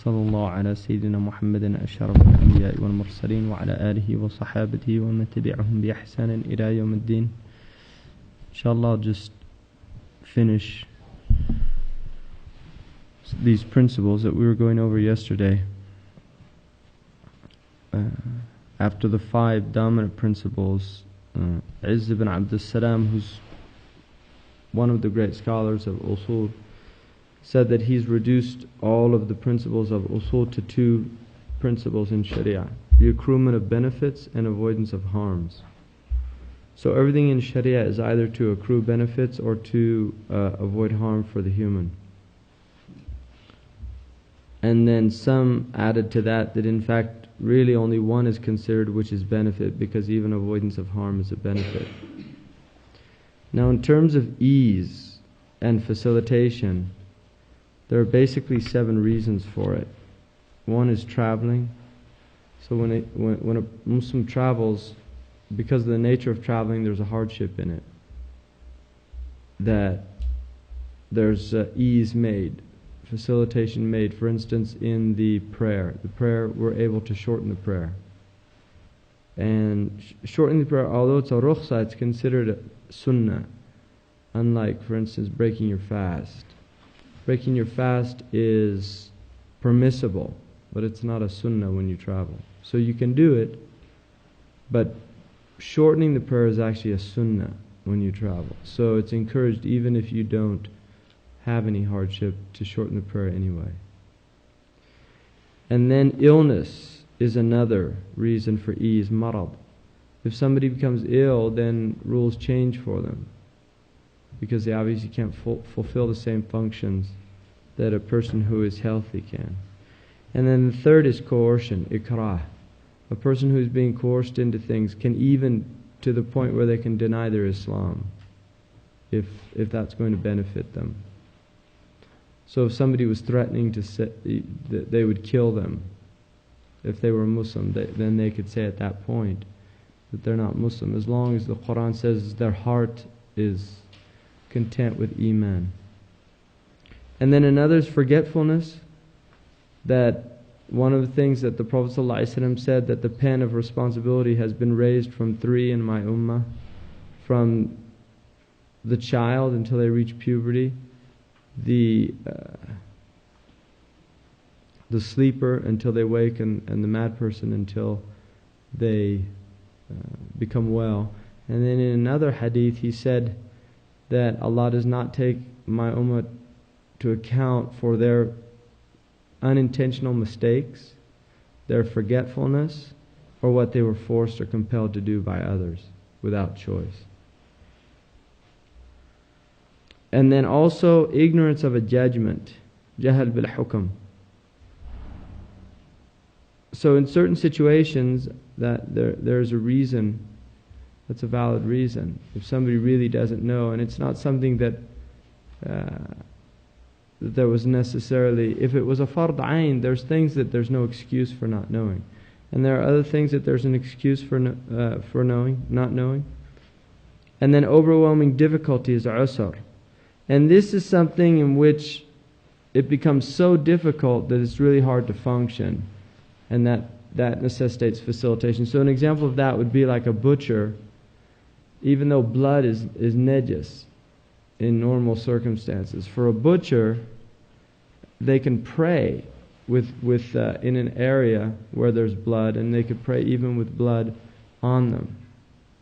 وصلى الله على سيدنا محمد أشرف الأنبياء والمرسلين وعلى آله وصحابته ومن تبعهم بإحسان إلى يوم الدين. Inshallah, I'll just finish these principles that we were going over yesterday. After the 5 dominant principles, Izz ibn Abdul Salam, who's one of the great scholars of usul, said that he's reduced all of the principles of usul to 2 principles in Shariah: the accruement of benefits and avoidance of harms. So everything in Shariah is either to accrue benefits or to avoid harm for the human. And then some added to that in fact really only one is considered, which is benefit, because even avoidance of harm is a benefit. Now, in terms of ease and facilitation, there are basically 7 reasons for it. One is traveling. So when a Muslim travels, because of the nature of traveling, there's a hardship in it. That there's ease made, facilitation made. For instance, in the prayer, we're able to shorten the prayer. And shortening the prayer, although it's a rukhsa, it's considered a sunnah. Unlike, for instance, breaking your fast. Breaking your fast is permissible, but it's not a sunnah when you travel. So you can do it, but shortening the prayer is actually a sunnah when you travel. So it's encouraged, even if you don't have any hardship, to shorten the prayer anyway. And then illness is another reason for ease, marad. If somebody becomes ill, then rules change for them, because they obviously can't fulfill the same functions that a person who is healthy can. And then the third is coercion, ikrah. A person who is being coerced into things can, even to the point where they can deny their Islam, if that's going to benefit them. So if somebody was threatening to say that they would kill them if they were Muslim, then they could say at that point that they're not Muslim, as long as the Quran says their heart is content with Iman. And then another is forgetfulness. That one of the things that the Prophet ﷺ said, that the pen of responsibility has been raised from 3 in my ummah, from the child until they reach puberty, the sleeper until they wake, and the mad person until they become well. And then in another hadith he said that Allah does not take my ummah to account for their unintentional mistakes, their forgetfulness, or what they were forced or compelled to do by others without choice. And then also ignorance of a judgment, jahal bil hukm. So in certain situations that there's a reason, that's a valid reason. If somebody really doesn't know, and it's not something that there was necessarily, if it was a fard ayn, there's things that there's no excuse for not knowing, and there are other things that there's an excuse for knowing, not knowing. And then overwhelming difficulty is usr, and this is something in which it becomes so difficult that it's really hard to function, and that necessitates facilitation. So an example of that would be like a butcher. Even though blood is najis in normal circumstances, for a butcher, they can pray with in an area where there's blood, and they could pray even with blood on them,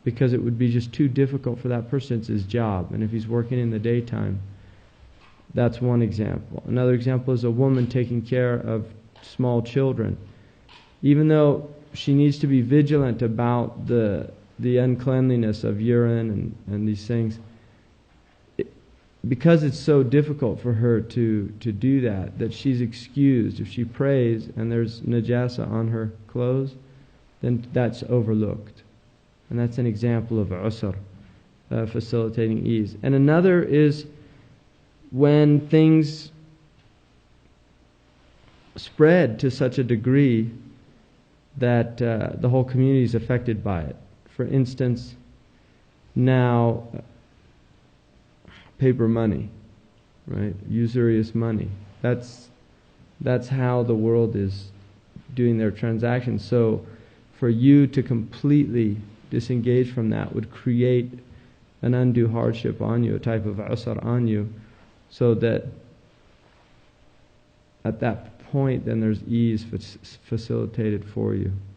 because it would be just too difficult for that person. It's his job, and if he's working in the daytime, that's one example. Another example is a woman taking care of small children. Even though she needs to be vigilant about the uncleanliness of urine and these things, because it's so difficult for her to do that she's excused. If she prays and there's najasa on her clothes, then that's overlooked. And that's an example of usr, facilitating ease. And another is when things spread to such a degree that the whole community is affected by it. For instance, now paper money, right? Usurious money. That's That's how the world is doing their transactions. So for you to completely disengage from that would create an undue hardship on you, a type of usr on you, so that at that point then there's ease facilitated for you.